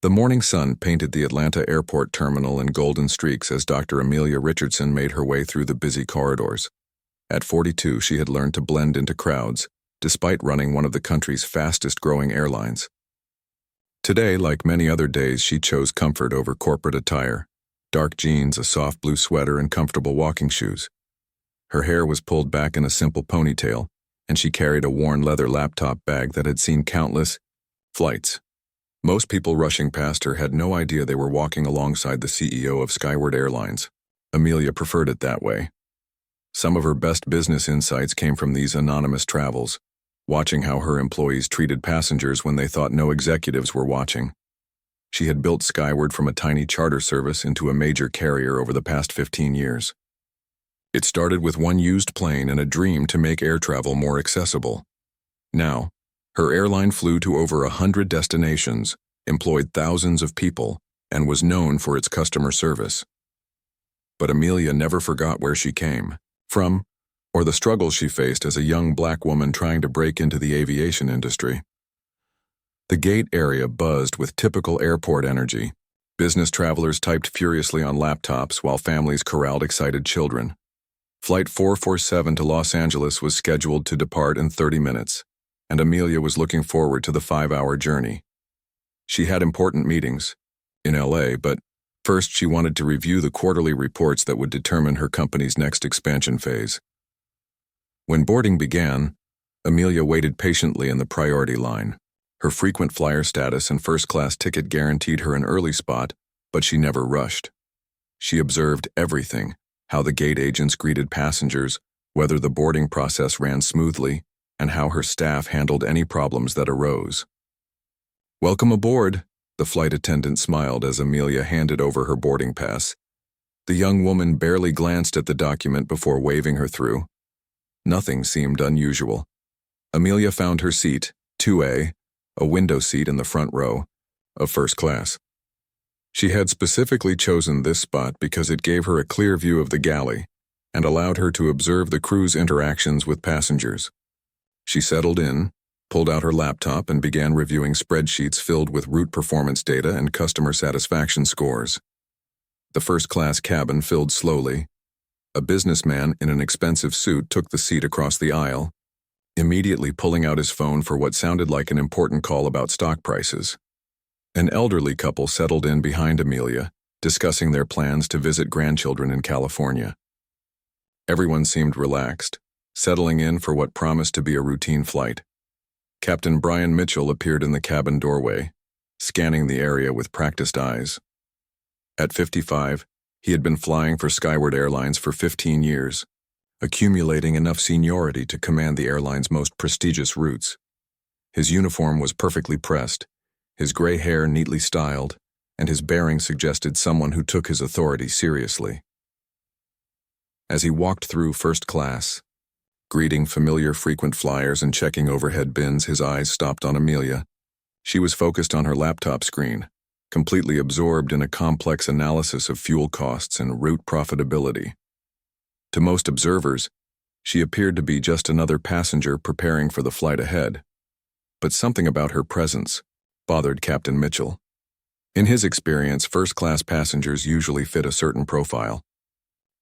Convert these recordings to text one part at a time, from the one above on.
The morning sun painted the Atlanta airport terminal in golden streaks as Dr. Amelia Richardson made her way through the busy corridors. At 42, she had learned to blend into crowds, despite running one of the country's fastest-growing airlines. Today, like many other days, she chose comfort over corporate attire: dark jeans, a soft blue sweater, and comfortable walking shoes. Her hair was pulled back in a simple ponytail, and she carried a worn leather laptop bag that had seen countless flights. Most people rushing past her had no idea they were walking alongside the CEO of Skyward Airlines. Amelia preferred it that way. Some of her best business insights came from these anonymous travels, watching how her employees treated passengers when they thought no executives were watching. She had built Skyward from a tiny charter service into a major carrier over the past 15 years. It started with one used plane and a dream to make air travel more accessible. Now, her airline flew to over 100 destinations, employed thousands of people, and was known for its customer service. But Amelia never forgot where she came from, or the struggles she faced as a young black woman trying to break into the aviation industry. The gate area buzzed with typical airport energy. Business travelers typed furiously on laptops while families corralled excited children. Flight 447 to Los Angeles was scheduled to depart in 30 minutes, and Amelia was looking forward to the 5-hour journey. She had important meetings in LA, but first she wanted to review the quarterly reports that would determine her company's next expansion phase. When boarding began, Amelia waited patiently in the priority line. Her frequent flyer status and first-class ticket guaranteed her an early spot, but she never rushed. She observed everything: how the gate agents greeted passengers, whether the boarding process ran smoothly, and how her staff handled any problems that arose. "Welcome aboard," the flight attendant smiled as Amelia handed over her boarding pass. The young woman barely glanced at the document before waving her through. Nothing seemed unusual. Amelia found her seat, 2A, a window seat in the front row, of first class. She had specifically chosen this spot because it gave her a clear view of the galley and allowed her to observe the crew's interactions with passengers. She settled in, pulled out her laptop, and began reviewing spreadsheets filled with route performance data and customer satisfaction scores. The first-class cabin filled slowly. A businessman in an expensive suit took the seat across the aisle, immediately pulling out his phone for what sounded like an important call about stock prices. An elderly couple settled in behind Amelia, discussing their plans to visit grandchildren in California. Everyone seemed relaxed, settling in for what promised to be a routine flight. Captain Brian Mitchell appeared in the cabin doorway, scanning the area with practiced eyes. At 55, he had been flying for Skyward Airlines for 15 years, accumulating enough seniority to command the airline's most prestigious routes. His uniform was perfectly pressed, his gray hair neatly styled, and his bearing suggested someone who took his authority seriously. As he walked through first class, greeting familiar frequent flyers and checking overhead bins, his eyes stopped on Amelia. She was focused on her laptop screen, completely absorbed in a complex analysis of fuel costs and route profitability. To most observers, she appeared to be just another passenger preparing for the flight ahead. But something about her presence bothered Captain Mitchell. In his experience, first-class passengers usually fit a certain profile.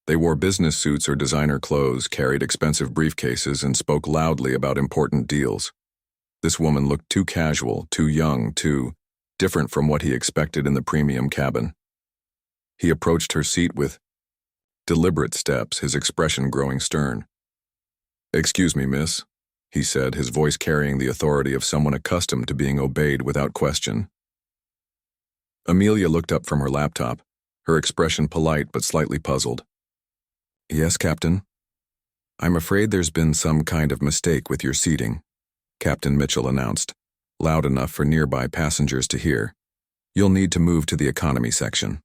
They wore business suits or designer clothes, carried expensive briefcases, and spoke loudly about important deals. This woman looked too casual, too young, too different from what he expected in the premium cabin. He approached her seat with deliberate steps, his expression growing stern. "Excuse me, miss," he said, his voice carrying the authority of someone accustomed to being obeyed without question. Amelia looked up from her laptop, her expression polite but slightly puzzled. "Yes, Captain. I'm afraid there's been some kind of mistake with your seating," Captain Mitchell announced, loud enough for nearby passengers to hear. "You'll need to move to the economy section."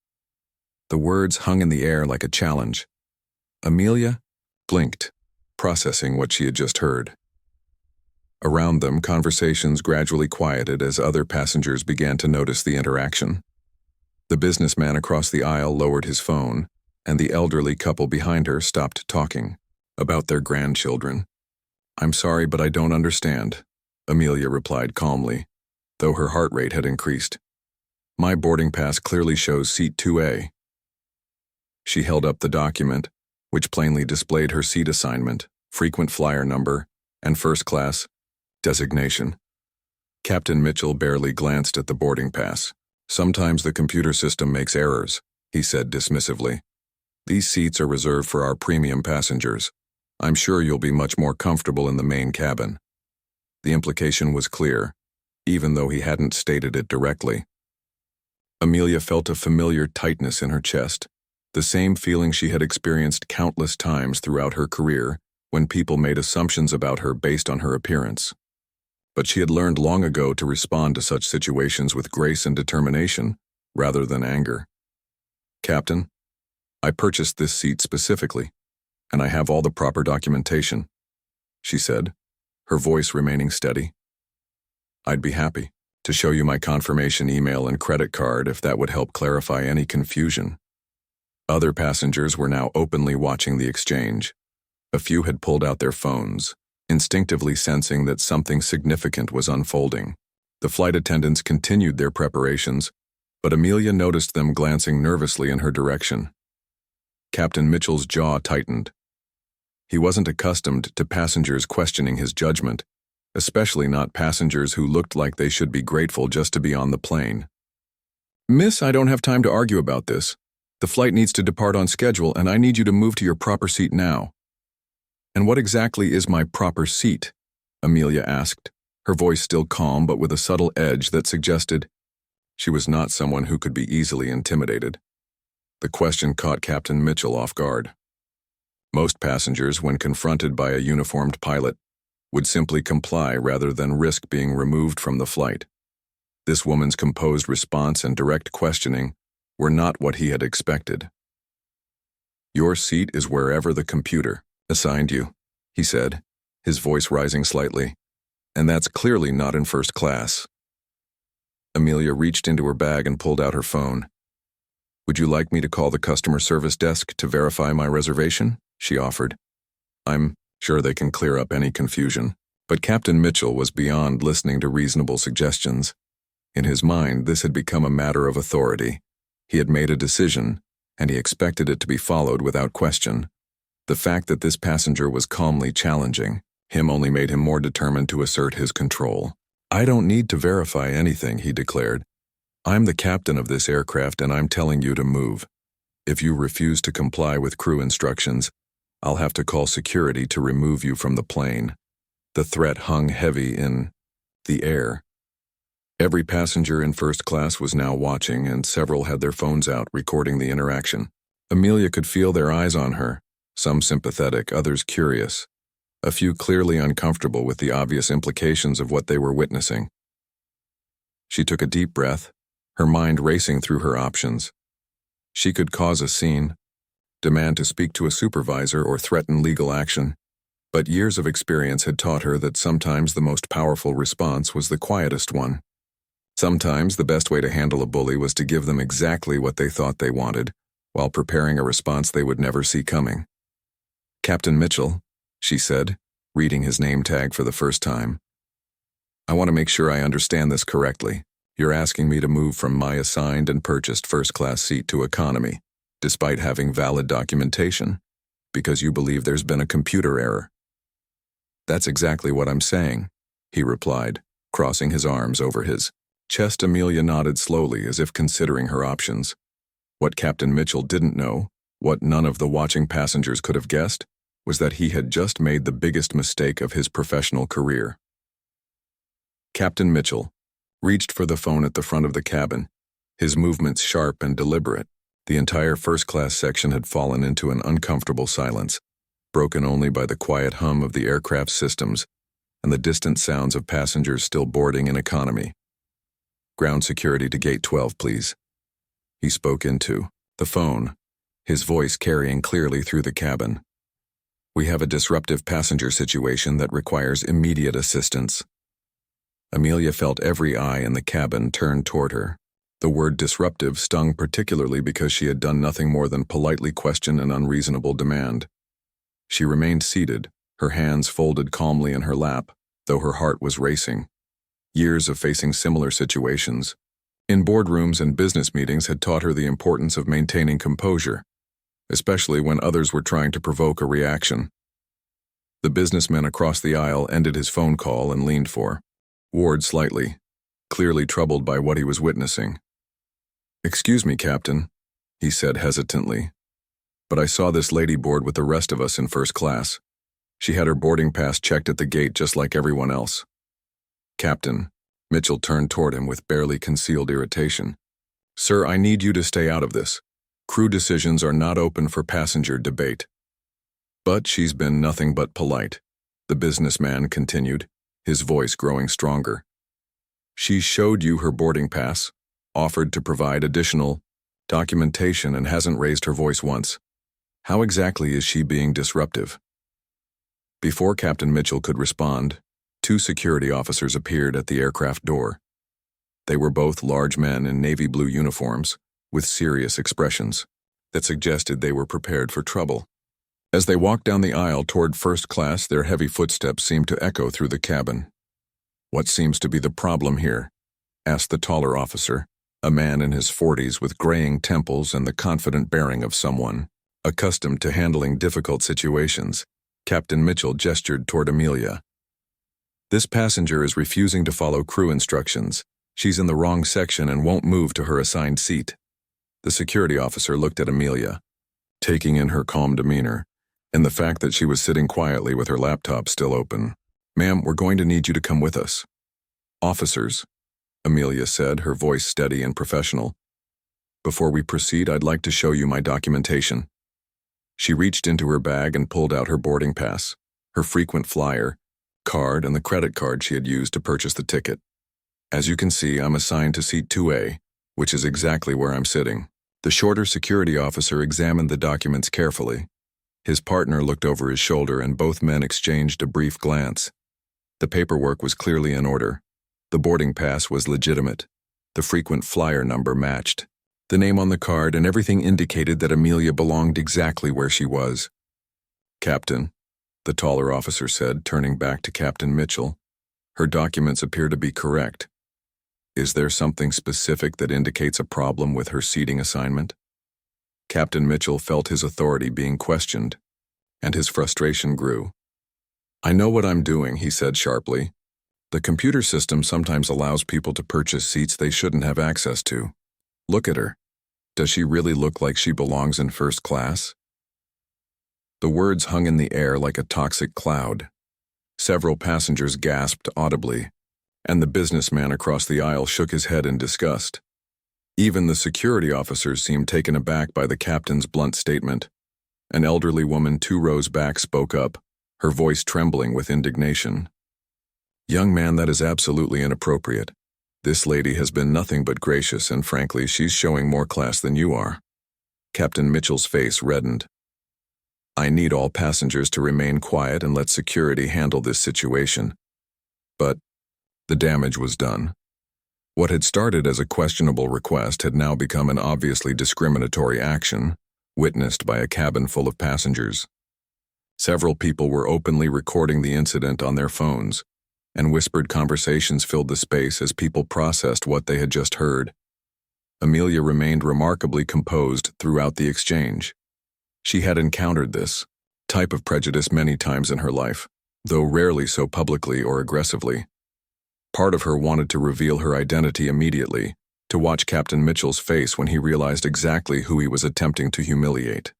The words hung in the air like a challenge. Amelia blinked, processing what she had just heard. Around them, conversations gradually quieted as other passengers began to notice the interaction. The businessman across the aisle lowered his phone, and the elderly couple behind her stopped talking about their grandchildren. "I'm sorry, but I don't understand," Amelia replied calmly, though her heart rate had increased. My boarding pass clearly shows seat 2A. She held up the document, which plainly displayed her seat assignment, frequent flyer number, and first class designation. Captain Mitchell barely glanced at the boarding pass. Sometimes the computer system makes errors, he said dismissively. These seats are reserved for our premium passengers. I'm sure you'll be much more comfortable in the main cabin. The implication was clear, even though he hadn't stated it directly. Amelia felt a familiar tightness in her chest, the same feeling she had experienced countless times throughout her career when people made assumptions about her based on her appearance. But she had learned long ago to respond to such situations with grace and determination, rather than anger. Captain, I purchased this seat specifically, and I have all the proper documentation, she said, her voice remaining steady. I'd be happy to show you my confirmation email and credit card if that would help clarify any confusion. Other passengers were now openly watching the exchange. A few had pulled out their phones, instinctively sensing that something significant was unfolding. The flight attendants continued their preparations, but Amelia noticed them glancing nervously in her direction. Captain Mitchell's jaw tightened. He wasn't accustomed to passengers questioning his judgment, especially not passengers who looked like they should be grateful just to be on the plane. Miss, I don't have time to argue about this. The flight needs to depart on schedule, and I need you to move to your proper seat now. And what exactly is my proper seat? Amelia asked, her voice still calm but with a subtle edge that suggested she was not someone who could be easily intimidated. The question caught Captain Mitchell off guard. Most passengers, when confronted by a uniformed pilot, would simply comply rather than risk being removed from the flight. This woman's composed response and direct questioning were not what he had expected. Your seat is wherever the computer assigned you, he said, his voice rising slightly, and that's clearly not in first class. Amelia reached into her bag and pulled out her phone. Would you like me to call the customer service desk to verify my reservation? She offered. I'm sure they can clear up any confusion. But Captain Mitchell was beyond listening to reasonable suggestions. In his mind, this had become a matter of authority. He had made a decision, and he expected it to be followed without question. The fact that this passenger was calmly challenging him only made him more determined to assert his control. I don't need to verify anything, he declared. I'm the captain of this aircraft and I'm telling you to move. If you refuse to comply with crew instructions, I'll have to call security to remove you from the plane. The threat hung heavy in the air. Every passenger in first class was now watching, and several had their phones out, recording the interaction. Amelia could feel their eyes on her, some sympathetic, others curious, a few clearly uncomfortable with the obvious implications of what they were witnessing. She took a deep breath, her mind racing through her options. She could cause a scene, demand to speak to a supervisor, or threaten legal action. But years of experience had taught her that sometimes the most powerful response was the quietest one. Sometimes the best way to handle a bully was to give them exactly what they thought they wanted, while preparing a response they would never see coming. Captain Mitchell, she said, reading his name tag for the first time. I want to make sure I understand this correctly. You're asking me to move from my assigned and purchased first-class seat to economy, despite having valid documentation, because you believe there's been a computer error. That's exactly what I'm saying, he replied, crossing his arms over his chest. Amelia nodded slowly as if considering her options. What Captain Mitchell didn't know, what none of the watching passengers could have guessed, was that he had just made the biggest mistake of his professional career. Captain Mitchell reached for the phone at the front of the cabin, his movements sharp and deliberate. The entire first-class section had fallen into an uncomfortable silence, broken only by the quiet hum of the aircraft's systems and the distant sounds of passengers still boarding in economy. Ground security to gate 12, please. He spoke into the phone, his voice carrying clearly through the cabin. We have a disruptive passenger situation that requires immediate assistance. Amelia felt every eye in the cabin turned toward her. The word disruptive stung particularly because she had done nothing more than politely question an unreasonable demand. She remained seated, her hands folded calmly in her lap, though her heart was racing. Years of facing similar situations, In boardrooms and business meetings had taught her the importance of maintaining composure, especially when others were trying to provoke a reaction. The businessman across the aisle ended his phone call and leaned for Ward slightly, clearly troubled by what he was witnessing. "Excuse me, Captain," he said hesitantly, "but I saw this lady board with the rest of us in first class. She had her boarding pass checked at the gate just like everyone else." "Captain," Mitchell turned toward him with barely concealed irritation. "Sir, I need you to stay out of this. Crew decisions are not open for passenger debate." "But she's been nothing but polite," the businessman continued, his voice growing stronger. "She showed you her boarding pass, offered to provide additional documentation, and hasn't raised her voice once. How exactly is she being disruptive?" Before Captain Mitchell could respond, 2 security officers appeared at the aircraft door. They were both large men in navy blue uniforms, with serious expressions that suggested they were prepared for trouble. As they walked down the aisle toward first class, their heavy footsteps seemed to echo through the cabin. "What seems to be the problem here?" asked the taller officer, a man in his 40s with graying temples and the confident bearing of someone accustomed to handling difficult situations. Captain Mitchell gestured toward Amelia. "This passenger is refusing to follow crew instructions. She's in the wrong section and won't move to her assigned seat." The security officer looked at Amelia, taking in her calm demeanor, and the fact that she was sitting quietly with her laptop still open. "Ma'am, we're going to need you to come with us." "Officers," Amelia said, her voice steady and professional, "before we proceed, I'd like to show you my documentation." She reached into her bag and pulled out her boarding pass, her frequent flyer, card, and the credit card she had used to purchase the ticket. "As you can see, I'm assigned to seat 2A, which is exactly where I'm sitting." The shorter security officer examined the documents carefully. His partner looked over his shoulder and both men exchanged a brief glance. The paperwork was clearly in order. The boarding pass was legitimate. The frequent flyer number matched. The name on the card and everything indicated that Amelia belonged exactly where she was. "Captain," the taller officer said, turning back to Captain Mitchell, "her documents appear to be correct. Is there something specific that indicates a problem with her seating assignment?" Captain Mitchell felt his authority being questioned, and his frustration grew. "I know what I'm doing," he said sharply. "The computer system sometimes allows people to purchase seats they shouldn't have access to. Look at her. Does she really look like she belongs in first class?" The words hung in the air like a toxic cloud. Several passengers gasped audibly, and the businessman across the aisle shook his head in disgust. Even the security officers seemed taken aback by the captain's blunt statement. An elderly woman 2 rows back spoke up, her voice trembling with indignation. "Young man, that is absolutely inappropriate. This lady has been nothing but gracious, and frankly, she's showing more class than you are." Captain Mitchell's face reddened. "I need all passengers to remain quiet and let security handle this situation." But the damage was done. What had started as a questionable request had now become an obviously discriminatory action, witnessed by a cabin full of passengers. Several people were openly recording the incident on their phones, and whispered conversations filled the space as people processed what they had just heard. Amelia remained remarkably composed throughout the exchange. She had encountered this type of prejudice many times in her life, though rarely so publicly or aggressively. Part of her wanted to reveal her identity immediately, to watch Captain Mitchell's face when he realized exactly who he was attempting to humiliate.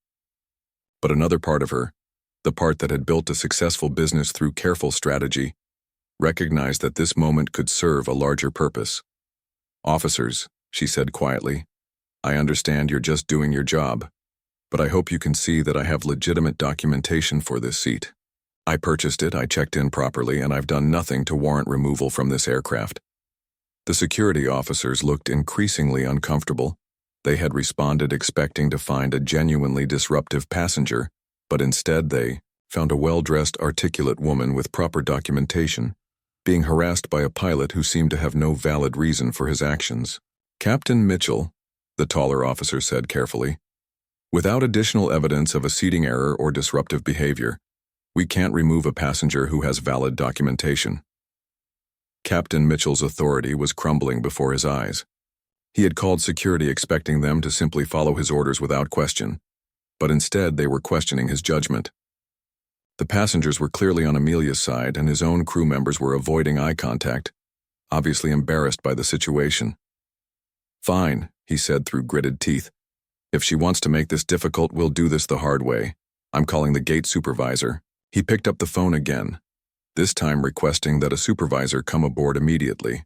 But another part of her, the part that had built a successful business through careful strategy, recognized that this moment could serve a larger purpose. "Officers," she said quietly, "I understand you're just doing your job, but I hope you can see that I have legitimate documentation for this seat. I purchased it, I checked in properly, and I've done nothing to warrant removal from this aircraft." The security officers looked increasingly uncomfortable. They had responded expecting to find a genuinely disruptive passenger, but instead they found a well-dressed, articulate woman with proper documentation, being harassed by a pilot who seemed to have no valid reason for his actions. "Captain Mitchell," the taller officer said carefully, "without additional evidence of a seating error or disruptive behavior, we can't remove a passenger who has valid documentation." Captain Mitchell's authority was crumbling before his eyes. He had called security expecting them to simply follow his orders without question, but instead they were questioning his judgment. The passengers were clearly on Amelia's side, and his own crew members were avoiding eye contact, obviously embarrassed by the situation. "Fine," he said through gritted teeth. "If she wants to make this difficult, we'll do this the hard way. I'm calling the gate supervisor." He picked up the phone again, this time requesting that a supervisor come aboard immediately.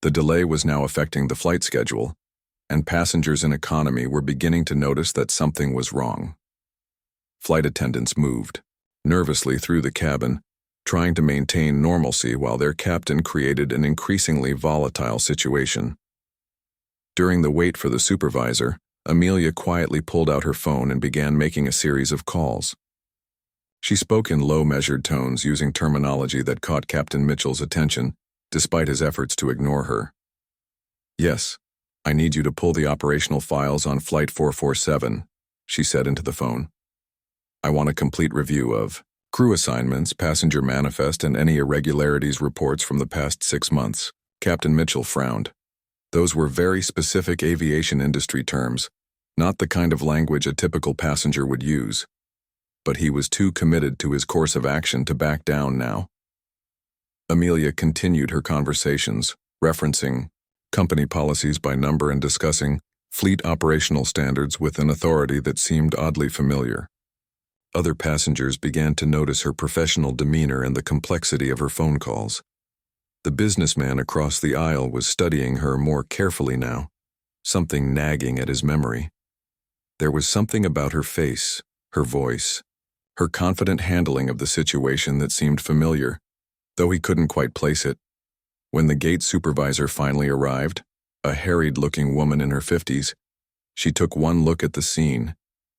The delay was now affecting the flight schedule, and passengers in economy were beginning to notice that something was wrong. Flight attendants moved nervously through the cabin, trying to maintain normalcy while their captain created an increasingly volatile situation. During the wait for the supervisor, Amelia quietly pulled out her phone and began making a series of calls. She spoke in low, measured tones using terminology that caught Captain Mitchell's attention, despite his efforts to ignore her. "Yes, I need you to pull the operational files on Flight 447, she said into the phone. "I want a complete review of crew assignments, passenger manifest, and any irregularities reports from the past 6 months. Captain Mitchell frowned. Those were very specific aviation industry terms, not the kind of language a typical passenger would use. But he was too committed to his course of action to back down now. Amelia continued her conversations, referencing company policies by number and discussing fleet operational standards with an authority that seemed oddly familiar. Other passengers began to notice her professional demeanor and the complexity of her phone calls. The businessman across the aisle was studying her more carefully now, something nagging at his memory. There was something about her face, her voice, her confident handling of the situation that seemed familiar, though he couldn't quite place it. When the gate supervisor finally arrived, a harried-looking woman in her 50s, she took one look at the scene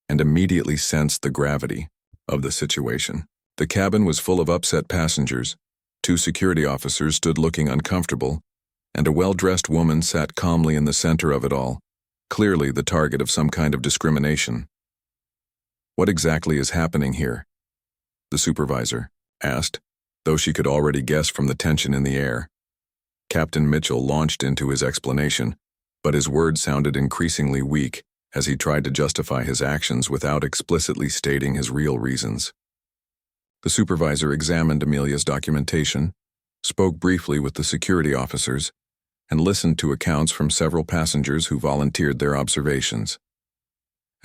and immediately sensed the gravity of the situation. The cabin was full of upset passengers. 2 security officers stood looking uncomfortable, and a well-dressed woman sat calmly in the center of it all, clearly the target of some kind of discrimination. "What exactly is happening here?" the supervisor asked, though she could already guess from the tension in the air. Captain Mitchell launched into his explanation, but his words sounded increasingly weak as he tried to justify his actions without explicitly stating his real reasons. The supervisor examined Amelia's documentation, spoke briefly with the security officers, and listened to accounts from several passengers who volunteered their observations.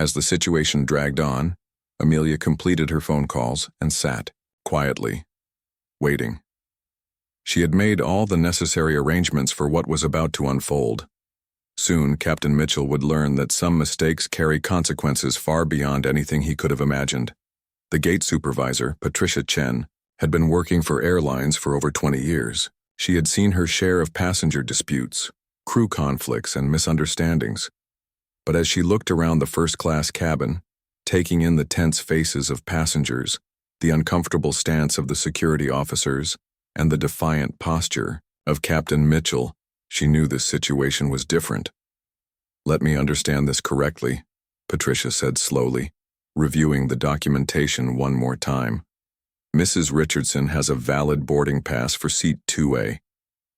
As the situation dragged on, Amelia completed her phone calls and sat, quietly, waiting. She had made all the necessary arrangements for what was about to unfold. Soon, Captain Mitchell would learn that some mistakes carry consequences far beyond anything he could have imagined. The gate supervisor, Patricia Chen, had been working for airlines for over 20 years. She had seen her share of passenger disputes, crew conflicts, and misunderstandings. But as she looked around the first-class cabin, taking in the tense faces of passengers, the uncomfortable stance of the security officers, and the defiant posture of Captain Mitchell, she knew this situation was different. "Let me understand this correctly," Patricia said slowly, reviewing the documentation one more time. "Mrs. Richardson has a valid boarding pass for seat 2A,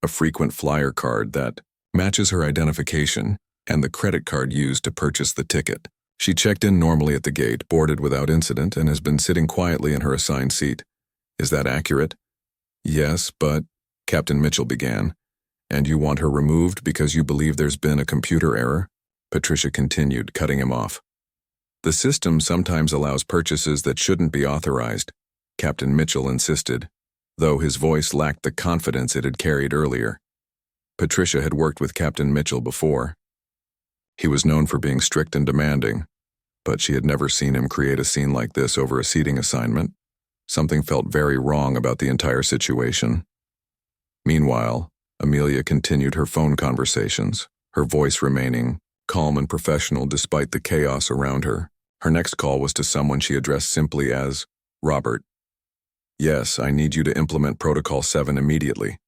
a frequent flyer card that matches her identification, and the credit card used to purchase the ticket. She checked in normally at the gate, boarded without incident, and has been sitting quietly in her assigned seat. Is that accurate?" "Yes, but," Captain Mitchell began. "And you want her removed because you believe there's been a computer error?" Patricia continued, cutting him off. "The system sometimes allows purchases that shouldn't be authorized," Captain Mitchell insisted, though his voice lacked the confidence it had carried earlier. Patricia had worked with Captain Mitchell before. He was known for being strict and demanding, but she had never seen him create a scene like this over a seating assignment. Something felt very wrong about the entire situation. Meanwhile, Amelia continued her phone conversations, her voice remaining calm and professional despite the chaos around her. Her next call was to someone she addressed simply as Robert. "Yes, I need you to implement Protocol 7 immediately,"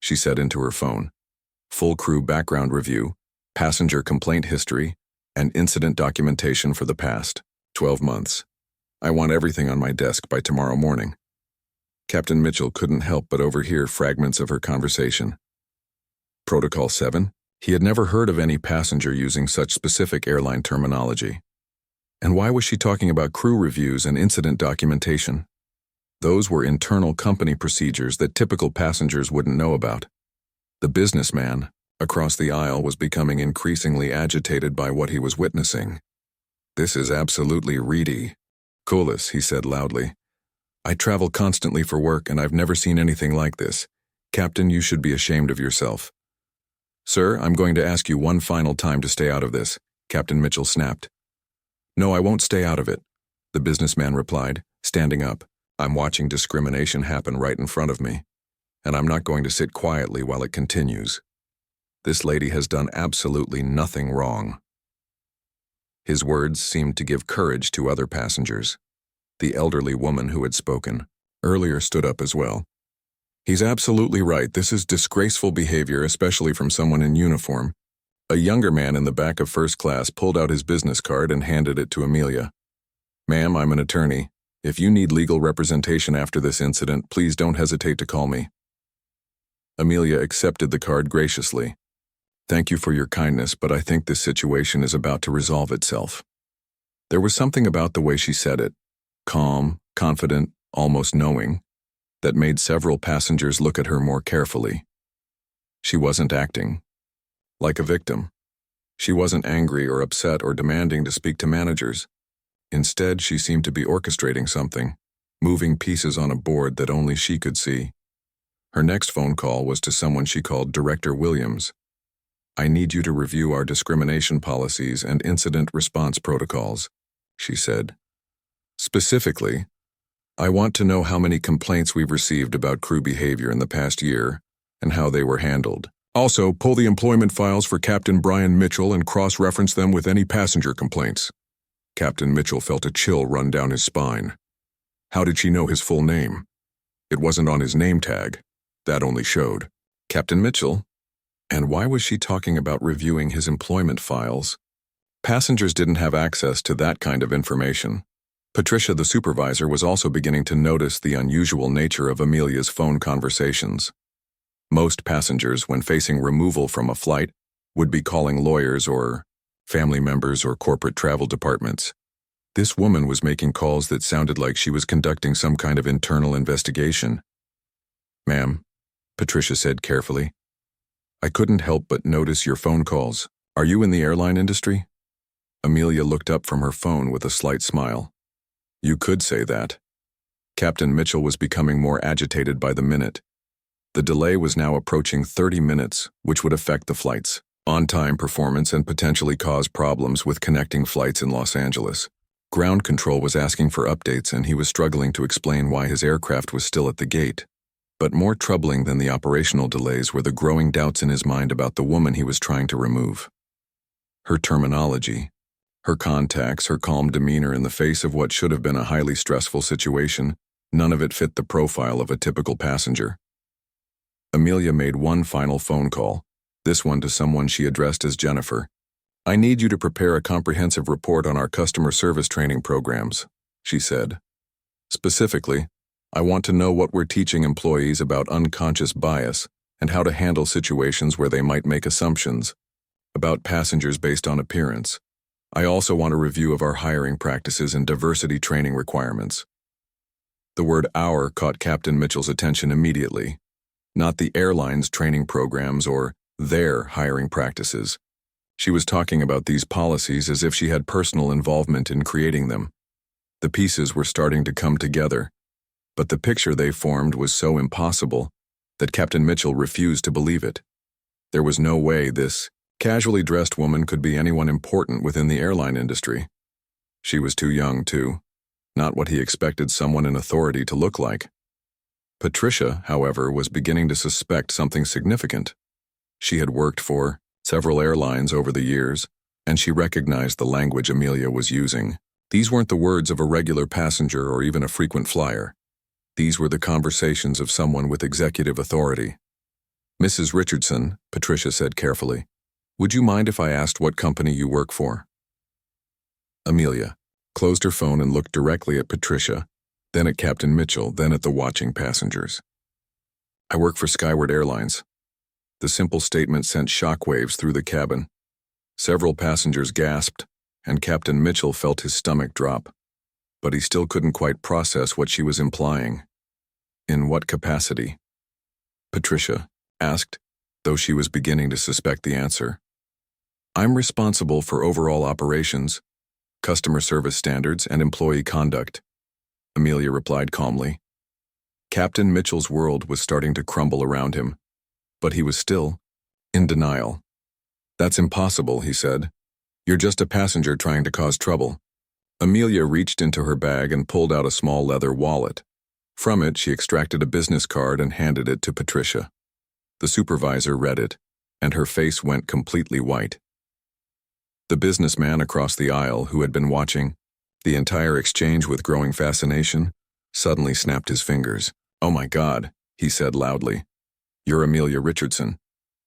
she said into her phone. "Full crew background review, passenger complaint history, and incident documentation for the past 12 months. I want everything on my desk by tomorrow morning." Captain Mitchell couldn't help but overhear fragments of her conversation. "Protocol 7? He had never heard of any passenger using such specific airline terminology. And why was she talking about crew reviews and incident documentation? Those were internal company procedures that typical passengers wouldn't know about. The businessman, across the aisle, was becoming increasingly agitated by what he was witnessing. "This is absolutely ridiculous," he said loudly. "I travel constantly for work and I've never seen anything like this. Captain, you should be ashamed of yourself." "Sir, I'm going to ask you one final time to stay out of this," Captain Mitchell snapped. "No, I won't stay out of it," the businessman replied, standing up. "I'm watching discrimination happen right in front of me, and I'm not going to sit quietly while it continues. This lady has done absolutely nothing wrong." His words seemed to give courage to other passengers. The elderly woman who had spoken earlier stood up as well. "He's absolutely right. This is disgraceful behavior, especially from someone in uniform." A younger man in the back of first class pulled out his business card and handed it to Amelia. "Ma'am, I'm an attorney. If you need legal representation after this incident, please don't hesitate to call me." Amelia accepted the card graciously. "Thank you for your kindness, but I think this situation is about to resolve itself." There was something about the way she said it, calm, confident, almost knowing, that made several passengers look at her more carefully. She wasn't acting like a victim. She wasn't angry or upset or demanding to speak to managers. Instead, she seemed to be orchestrating something, moving pieces on a board that only she could see. Her next phone call was to someone she called Director Williams. "I need you to review our discrimination policies and incident response protocols," she said. "Specifically, I want to know how many complaints we've received about crew behavior in the past year and how they were handled. Also, pull the employment files for Captain Brian Mitchell and cross-reference them with any passenger complaints." Captain Mitchell felt a chill run down his spine. How did she know his full name? It wasn't on his name tag. That only showed Captain Mitchell. And why was she talking about reviewing his employment files? Passengers didn't have access to that kind of information. Patricia, the supervisor, was also beginning to notice the unusual nature of Amelia's phone conversations. Most passengers, when facing removal from a flight, would be calling lawyers or family members or corporate travel departments. This woman was making calls that sounded like she was conducting some kind of internal investigation. "Ma'am," Patricia said carefully, "I couldn't help but notice your phone calls. Are you in the airline industry?" Amelia looked up from her phone with a slight smile. "You could say that." Captain Mitchell was becoming more agitated by the minute. The delay was now approaching 30 minutes, which would affect the flight's on-time performance and potentially cause problems with connecting flights in Los Angeles. Ground control was asking for updates, and he was struggling to explain why his aircraft was still at the gate. But more troubling than the operational delays were the growing doubts in his mind about the woman he was trying to remove. Her terminology, her contacts, her calm demeanor in the face of what should have been a highly stressful situation, none of it fit the profile of a typical passenger. Amelia made one final phone call, this one to someone she addressed as Jennifer. "I need you to prepare a comprehensive report on our customer service training programs," she said. "Specifically, I want to know what we're teaching employees about unconscious bias and how to handle situations where they might make assumptions about passengers based on appearance. I also want a review of our hiring practices and diversity training requirements." The word "our" caught Captain Mitchell's attention immediately. Not the airline's training programs or their hiring practices. She was talking about these policies as if she had personal involvement in creating them. The pieces were starting to come together, but the picture they formed was so impossible that Captain Mitchell refused to believe it. There was no way this casually dressed woman could be anyone important within the airline industry. She was too young, too. Not what he expected someone in authority to look like. Patricia, however, was beginning to suspect something significant. She had worked for several airlines over the years, and she recognized the language Amelia was using. These weren't the words of a regular passenger or even a frequent flyer. These were the conversations of someone with executive authority. "Mrs. Richardson," Patricia said carefully, "would you mind if I asked what company you work for?" Amelia closed her phone and looked directly at Patricia, then at Captain Mitchell, then at the watching passengers. "I work for Skyward Airlines." The simple statement sent shockwaves through the cabin. Several passengers gasped, and Captain Mitchell felt his stomach drop. But he still couldn't quite process what she was implying. In what capacity? Patricia asked, though she was beginning to suspect the answer. I'm responsible for overall operations, customer service standards, and employee conduct, Amelia replied calmly. Captain Mitchell's world was starting to crumble around him, but he was still in denial. That's impossible, he said. You're just a passenger trying to cause trouble. Amelia reached into her bag and pulled out a small leather wallet. From it, she extracted a business card and handed it to Patricia. The supervisor read it, and her face went completely white. The businessman across the aisle, who had been watching the entire exchange with growing fascination, suddenly snapped his fingers. Oh my God, he said loudly. You're Amelia Richardson.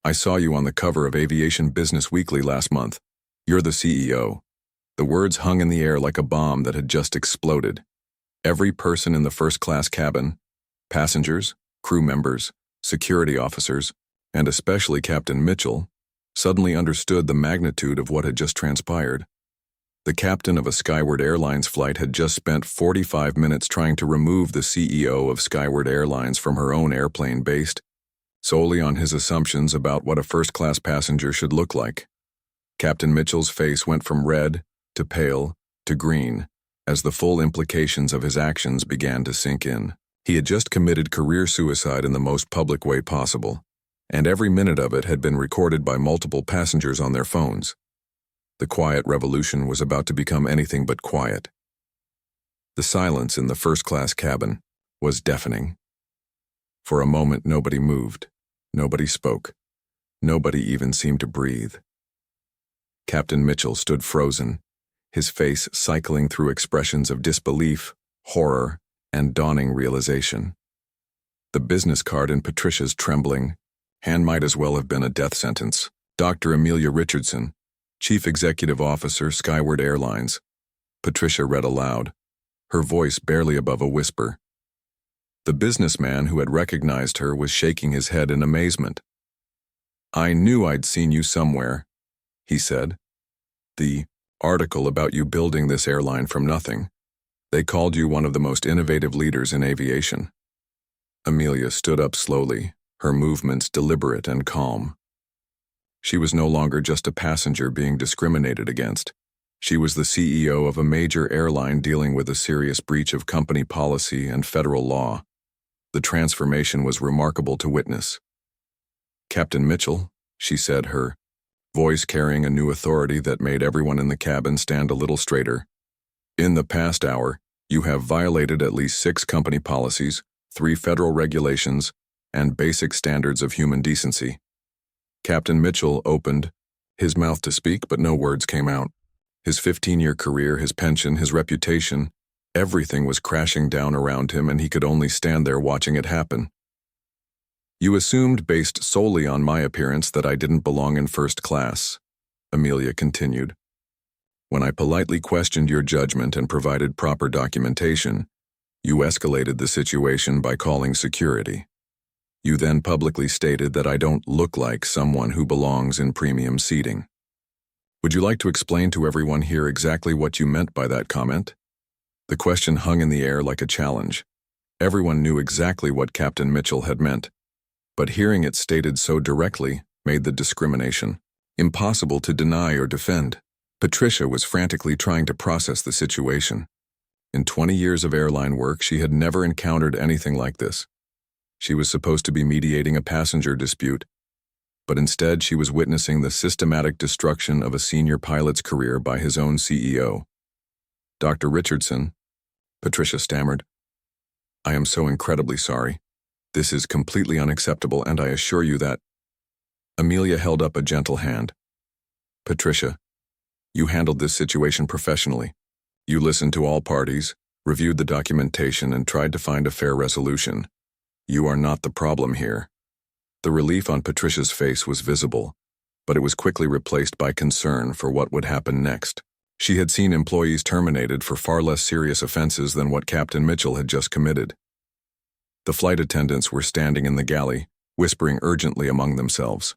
I saw you on the cover of Aviation Business Weekly last month. You're the CEO. The words hung in the air like a bomb that had just exploded. Every person in the first-class cabin, passengers, crew members, security officers, and especially Captain Mitchell, suddenly understood the magnitude of what had just transpired. The captain of a Skyward Airlines flight had just spent 45 minutes trying to remove the CEO of Skyward Airlines from her own airplane based solely on his assumptions about what a first-class passenger should look like. Captain Mitchell's face went from red to pale to green as the full implications of his actions began to sink in. He had just committed career suicide in the most public way possible, and every minute of it had been recorded by multiple passengers on their phones. The quiet revolution was about to become anything but quiet. The silence in the first-class cabin was deafening. For a moment, nobody moved, nobody spoke, nobody even seemed to breathe. Captain Mitchell stood frozen, his face cycling through expressions of disbelief, horror, and dawning realization. The business card in Patricia's trembling hand might as well have been a death sentence. Dr. Amelia Richardson, Chief Executive Officer, Skyward Airlines. Patricia read aloud, her voice barely above a whisper. The businessman who had recognized her was shaking his head in amazement. I knew I'd seen you somewhere, he said. The article about you building this airline from nothing. They called you one of the most innovative leaders in aviation. Amelia stood up slowly, her movements deliberate and calm. She was no longer just a passenger being discriminated against. She was the CEO of a major airline dealing with a serious breach of company policy and federal law. The transformation was remarkable to witness. Captain Mitchell, she said, her voice carrying a new authority that made everyone in the cabin stand a little straighter. In the past hour, you have violated at least 6 company policies, 3 federal regulations, and basic standards of human decency. Captain Mitchell opened his mouth to speak, but no words came out. His 15-year career, his pension, his reputation, everything was crashing down around him, and he could only stand there watching it happen. You assumed, based solely on my appearance, that I didn't belong in first class, Amelia continued. When I politely questioned your judgment and provided proper documentation, you escalated the situation by calling security. You then publicly stated that I don't look like someone who belongs in premium seating. Would you like to explain to everyone here exactly what you meant by that comment? The question hung in the air like a challenge. Everyone knew exactly what Captain Mitchell had meant, but hearing it stated so directly made the discrimination impossible to deny or defend. Patricia was frantically trying to process the situation. In 20 years of airline work, she had never encountered anything like this. She was supposed to be mediating a passenger dispute, but instead she was witnessing the systematic destruction of a senior pilot's career by his own CEO. Dr. Richardson, Patricia stammered, I am so incredibly sorry. This is completely unacceptable, and I assure you that... Amelia held up a gentle hand. Patricia, you handled this situation professionally. You listened to all parties, reviewed the documentation, and tried to find a fair resolution. You are not the problem here. The relief on Patricia's face was visible, but it was quickly replaced by concern for what would happen next. She had seen employees terminated for far less serious offenses than what Captain Mitchell had just committed. The flight attendants were standing in the galley, whispering urgently among themselves.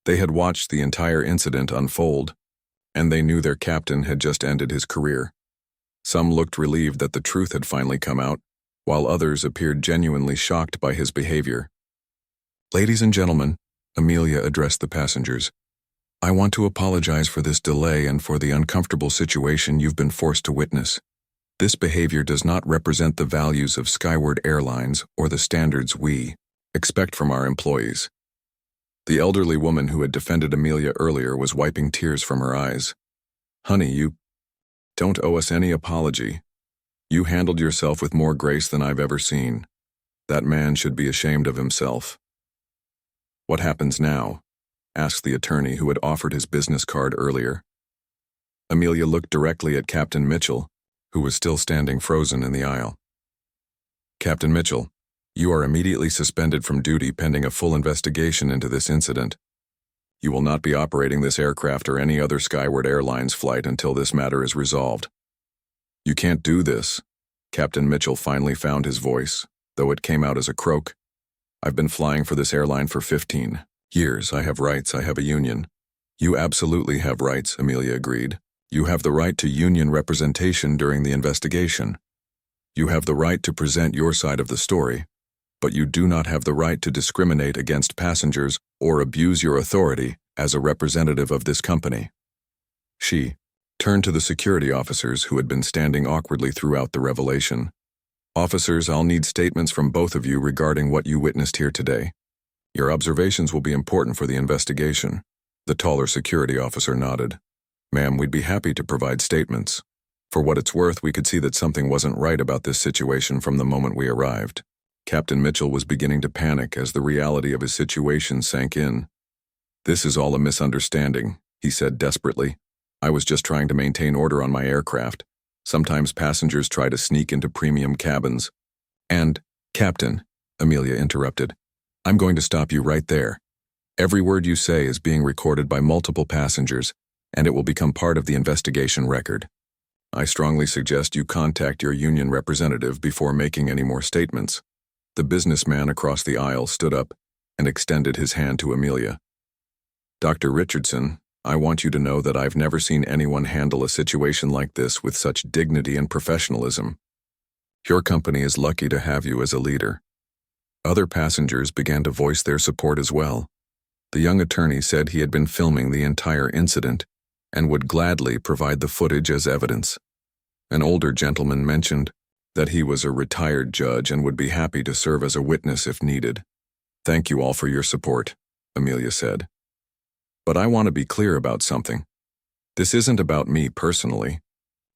They had watched the entire incident unfold, and they knew their captain had just ended his career. Some looked relieved that the truth had finally come out, while others appeared genuinely shocked by his behavior. "Ladies and gentlemen," Amelia addressed the passengers, "I want to apologize for this delay and for the uncomfortable situation you've been forced to witness. This behavior does not represent the values of Skyward Airlines or the standards we expect from our employees." The elderly woman who had defended Amelia earlier was wiping tears from her eyes. "Honey, you don't owe us any apology. You handled yourself with more grace than I've ever seen. That man should be ashamed of himself." "What happens now?" asked the attorney who had offered his business card earlier. Amelia looked directly at Captain Mitchell, who was still standing frozen in the aisle. "Captain Mitchell, you are immediately suspended from duty pending a full investigation into this incident. You will not be operating this aircraft or any other Skyward Airlines flight until this matter is resolved." "You can't do this." Captain Mitchell finally found his voice, though it came out as a croak. "I've been flying for this airline for 15 years. I have rights. I have a union." "You absolutely have rights," Amelia agreed. "You have the right to union representation during the investigation. You have the right to present your side of the story, but you do not have the right to discriminate against passengers or abuse your authority as a representative of this company." She turned to the security officers who had been standing awkwardly throughout the revelation. "Officers, I'll need statements from both of you regarding what you witnessed here today. Your observations will be important for the investigation." The taller security officer nodded. "Ma'am, we'd be happy to provide statements. For what it's worth, we could see that something wasn't right about this situation from the moment we arrived." Captain Mitchell was beginning to panic as the reality of his situation sank in. "This is all a misunderstanding," he said desperately. "I was just trying to maintain order on my aircraft. Sometimes passengers try to sneak into premium cabins." "And, Captain," Amelia interrupted, "I'm going to stop you right there. Every word you say is being recorded by multiple passengers, and it will become part of the investigation record. I strongly suggest you contact your union representative before making any more statements." The businessman across the aisle stood up and extended his hand to Amelia. "Dr. Richardson, I want you to know that I've never seen anyone handle a situation like this with such dignity and professionalism. Your company is lucky to have you as a leader." Other passengers began to voice their support as well. The young attorney said he had been filming the entire incident and would gladly provide the footage as evidence. An older gentleman mentioned that he was a retired judge and would be happy to serve as a witness if needed. "Thank you all for your support," Amelia said. "But I want to be clear about something. This isn't about me personally.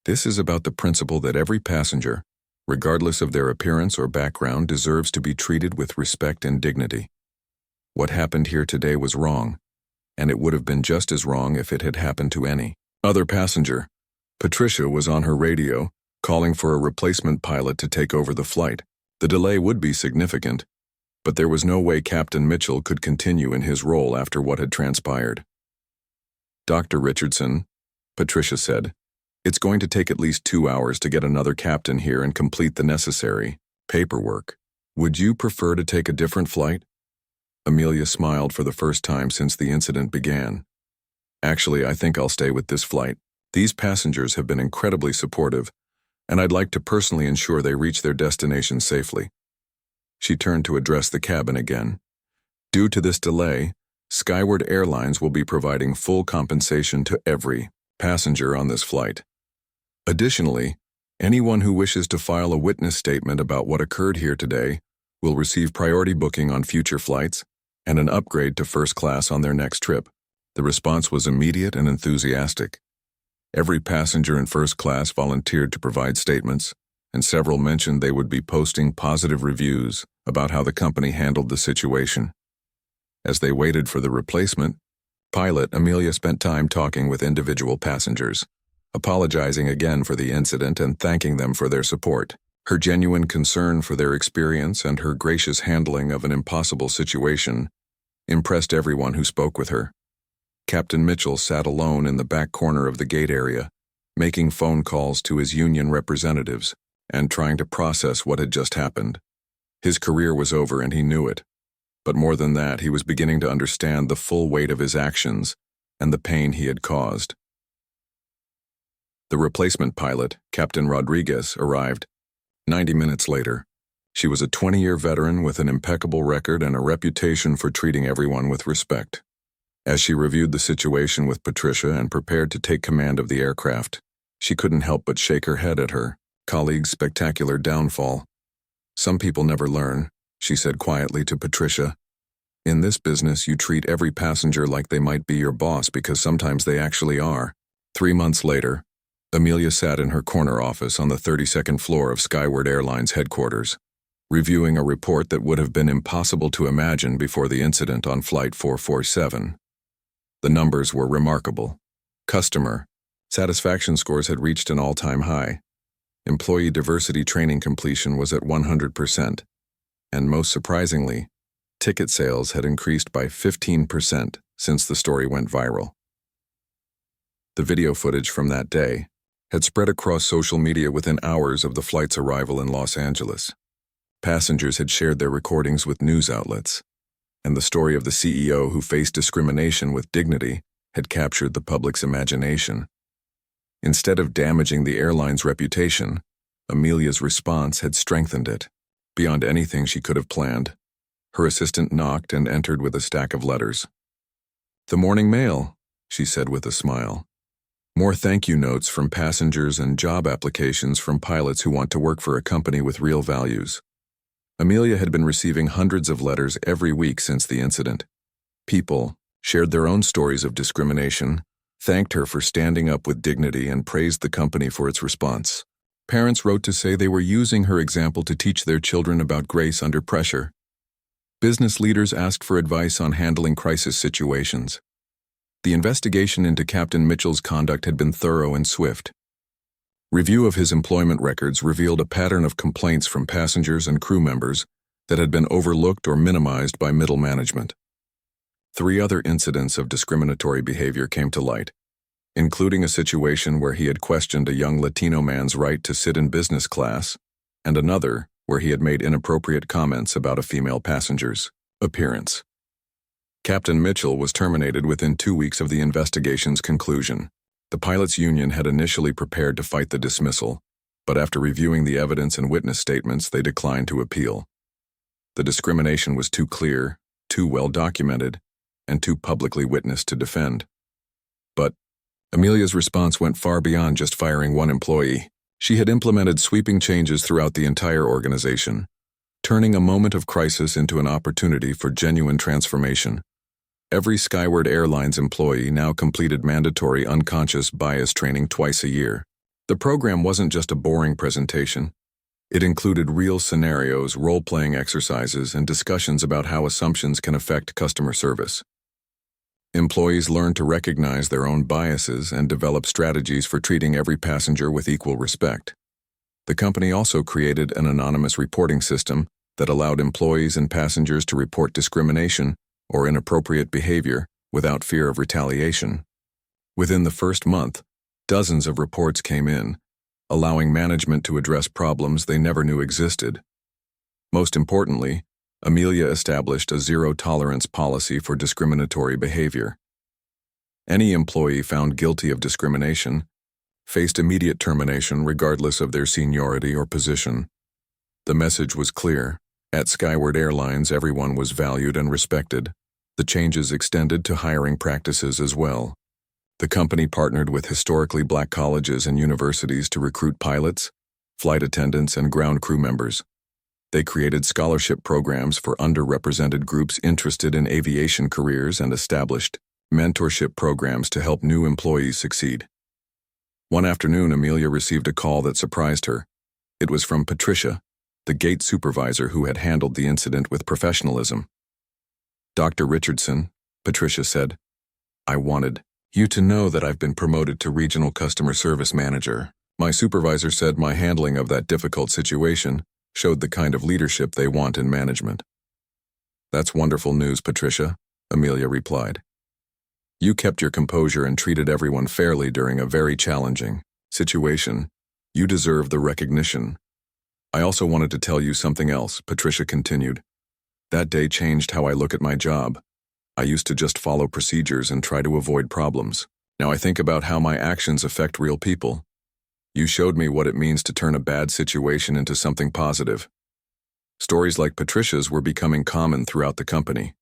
This is about the principle that every passenger, regardless of their appearance or background, deserves to be treated with respect and dignity. What happened here today was wrong, and it would have been just as wrong if it had happened to any other passenger." Patricia was on her radio, calling for a replacement pilot to take over the flight. The delay would be significant, but there was no way Captain Mitchell could continue in his role after what had transpired. "Dr. Richardson," Patricia said, "it's going to take at least 2 hours to get another captain here and complete the necessary paperwork. Would you prefer to take a different flight?" Amelia smiled for the first time since the incident began. "Actually, I think I'll stay with this flight. These passengers have been incredibly supportive, and I'd like to personally ensure they reach their destination safely." She turned to address the cabin again. "Due to this delay, Skyward Airlines will be providing full compensation to every passenger on this flight. Additionally, anyone who wishes to file a witness statement about what occurred here today will receive priority booking on future flights and an upgrade to first class on their next trip." The response was immediate and enthusiastic. Every passenger in first class volunteered to provide statements, and several mentioned they would be posting positive reviews about how the company handled the situation. As they waited for the replacement pilot, Amelia spent time talking with individual passengers, apologizing again for the incident and thanking them for their support. Her genuine concern for their experience and her gracious handling of an impossible situation impressed everyone who spoke with her. Captain Mitchell sat alone in the back corner of the gate area, making phone calls to his union representatives and trying to process what had just happened. His career was over and he knew it, But more than that, he was beginning to understand the full weight of his actions and the pain he had caused. The replacement pilot, Captain Rodriguez, arrived 90 minutes later. She was a 20-year veteran with an impeccable record and a reputation for treating everyone with respect. As she reviewed the situation with Patricia and prepared to take command of the aircraft, she couldn't help but shake her head at her colleague's spectacular downfall. "Some people never learn," she said quietly to Patricia. "In this business, you treat every passenger like they might be your boss because sometimes they actually are." 3 months later, Amelia sat in her corner office on the 32nd floor of Skyward Airlines headquarters, reviewing a report that would have been impossible to imagine before the incident on Flight 447. The numbers were remarkable. Customer satisfaction scores had reached an all-time high. Employee diversity training completion was at 100%. And most surprisingly, ticket sales had increased by 15% since the story went viral. The video footage from that day had spread across social media within hours of the flight's arrival in Los Angeles. Passengers had shared their recordings with news outlets, and the story of the CEO who faced discrimination with dignity had captured the public's imagination. Instead of damaging the airline's reputation, Amelia's response had strengthened it, beyond anything she could have planned. Her assistant knocked and entered with a stack of letters. "The morning mail," she said with a smile. "More thank you notes from passengers and job applications from pilots who want to work for a company with real values." Amelia had been receiving hundreds of letters every week since the incident. People shared their own stories of discrimination, thanked her for standing up with dignity, and praised the company for its response. Parents wrote to say they were using her example to teach their children about grace under pressure. Business leaders asked for advice on handling crisis situations. The investigation into Captain Mitchell's conduct had been thorough and swift. Review of his employment records revealed a pattern of complaints from passengers and crew members that had been overlooked or minimized by middle management. 3 other incidents of discriminatory behavior came to light, including a situation where he had questioned a young Latino man's right to sit in business class, and another where he had made inappropriate comments about a female passenger's appearance. Captain Mitchell was terminated within 2 weeks of the investigation's conclusion. The pilots' union had initially prepared to fight the dismissal, but after reviewing the evidence and witness statements, they declined to appeal. The discrimination was too clear, too well documented, and too publicly witnessed to defend. But Amelia's response went far beyond just firing one employee. She had implemented sweeping changes throughout the entire organization, turning a moment of crisis into an opportunity for genuine transformation. Every Skyward Airlines employee now completed mandatory unconscious bias training twice a year. The program wasn't just a boring presentation. It included real scenarios, role-playing exercises, and discussions about how assumptions can affect customer service. Employees learned to recognize their own biases and develop strategies for treating every passenger with equal respect. The company also created an anonymous reporting system that allowed employees and passengers to report discrimination or inappropriate behavior without fear of retaliation. Within the first month, dozens of reports came in, allowing management to address problems they never knew existed. Most importantly, Amelia established a zero-tolerance policy for discriminatory behavior. Any employee found guilty of discrimination faced immediate termination regardless of their seniority or position. The message was clear. At Skyward Airlines, everyone was valued and respected. The changes extended to hiring practices as well. The company partnered with historically black colleges and universities to recruit pilots, flight attendants, and ground crew members. They created scholarship programs for underrepresented groups interested in aviation careers and established mentorship programs to help new employees succeed. One afternoon, Amelia received a call that surprised her. It was from Patricia, the gate supervisor who had handled the incident with professionalism. "Dr. Richardson," Patricia said, "I wanted you to know that I've been promoted to Regional Customer Service Manager. My supervisor said my handling of that difficult situation showed the kind of leadership they want in management." "That's wonderful news, Patricia," Amelia replied. "You kept your composure and treated everyone fairly during a very challenging situation. You deserve the recognition." "I also wanted to tell you something else," Patricia continued. That day changed how I look at my job. I used to just follow procedures and try to avoid problems. Now I think about how my actions affect real people. You showed me what it means to turn a bad situation into something positive. Stories like Patricia's were becoming common throughout the company.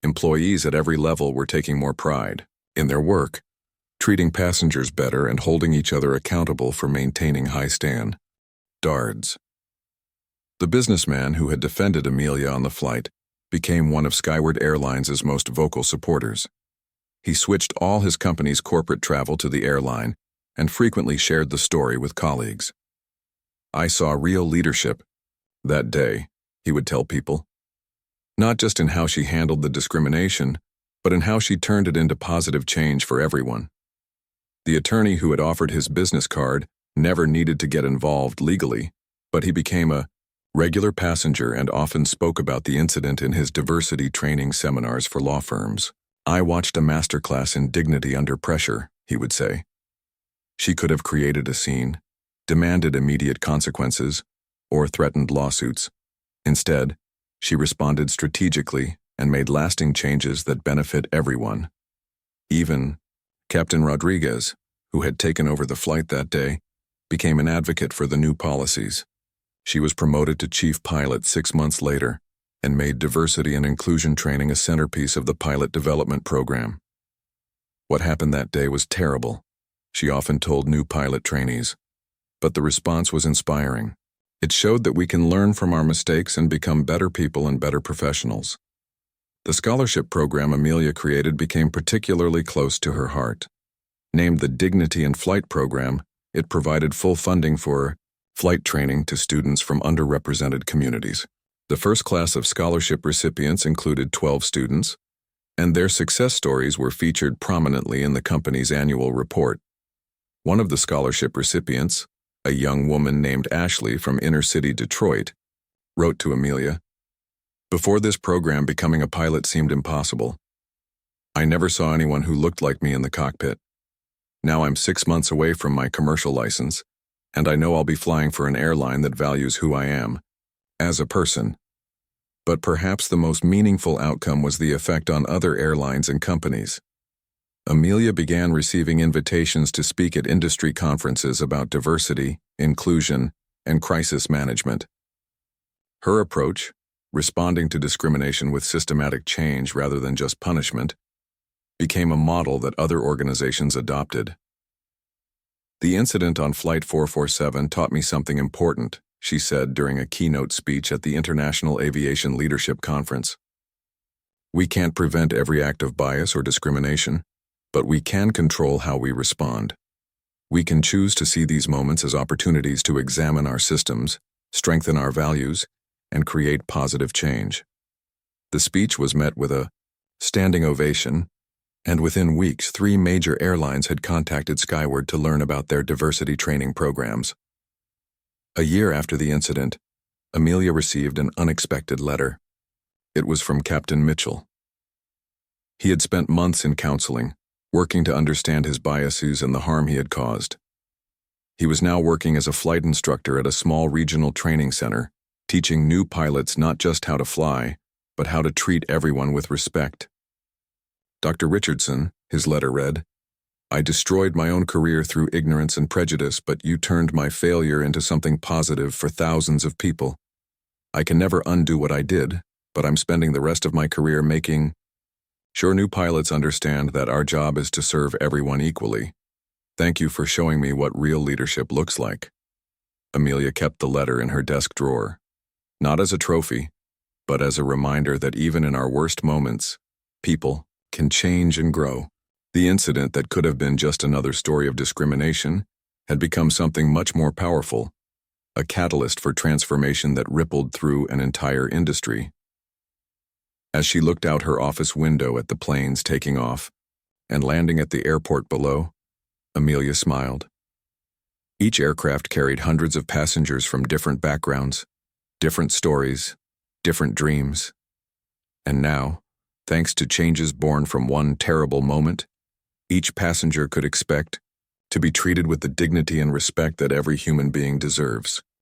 Employees at every level were taking more pride in their work, treating passengers better and holding each other accountable for maintaining high standards. The businessman who had defended Amelia on the flight became one of Skyward Airlines' most vocal supporters. He switched all his company's corporate travel to the airline and frequently shared the story with colleagues. I saw real leadership that day, he would tell people. Not just in how she handled the discrimination, but in how she turned it into positive change for everyone. The attorney who had offered his business card never needed to get involved legally, but he became a regular passenger and often spoke about the incident in his diversity training seminars for law firms. I watched a masterclass in dignity under pressure, he would say. She could have created a scene, demanded immediate consequences, or threatened lawsuits. Instead, she responded strategically and made lasting changes that benefit everyone. Even Captain Rodriguez, who had taken over the flight that day, became an advocate for the new policies. She was promoted to chief pilot 6 months later and made diversity and inclusion training a centerpiece of the pilot development program. What happened that day was terrible, she often told new pilot trainees, but the response was inspiring. It showed that we can learn from our mistakes and become better people and better professionals. The scholarship program Amelia created became particularly close to her heart. Named the Dignity in Flight program, it provided full funding for flight training to students from underrepresented communities. The first class of scholarship recipients included 12 students, and their success stories were featured prominently in the company's annual report. One of the scholarship recipients, a young woman named Ashley from inner-city Detroit, wrote to Amelia, "Before this program, becoming a pilot seemed impossible. I never saw anyone who looked like me in the cockpit. Now I'm 6 months away from my commercial license, and I know I'll be flying for an airline that values who I am, as a person." But perhaps the most meaningful outcome was the effect on other airlines and companies. Amelia began receiving invitations to speak at industry conferences about diversity, inclusion, and crisis management. Her approach, responding to discrimination with systematic change rather than just punishment, became a model that other organizations adopted. "The incident on Flight 447 taught me something important," she said during a keynote speech at the International Aviation Leadership Conference. "We can't prevent every act of bias or discrimination, but we can control how we respond. We can choose to see these moments as opportunities to examine our systems, strengthen our values, and create positive change." The speech was met with a standing ovation, and within weeks, 3 major airlines had contacted Skyward to learn about their diversity training programs. A year after the incident, Amelia received an unexpected letter. It was from Captain Mitchell. He had spent months in counseling, working to understand his biases and the harm he had caused. He was now working as a flight instructor at a small regional training center, teaching new pilots not just how to fly, but how to treat everyone with respect. "Dr. Richardson," his letter read, "I destroyed my own career through ignorance and prejudice, but you turned my failure into something positive for thousands of people. I can never undo what I did, but I'm spending the rest of my career making sure new pilots understand that our job is to serve everyone equally. Thank you for showing me what real leadership looks like." Amelia kept the letter in her desk drawer, not as a trophy, but as a reminder that even in our worst moments, people can change and grow. The incident that could have been just another story of discrimination had become something much more powerful, a catalyst for transformation that rippled through an entire industry. As she looked out her office window at the planes taking off and landing at the airport below, Amelia smiled. Each aircraft carried hundreds of passengers from different backgrounds, different stories, different dreams. And now, thanks to changes born from one terrible moment, each passenger could expect to be treated with the dignity and respect that every human being deserves.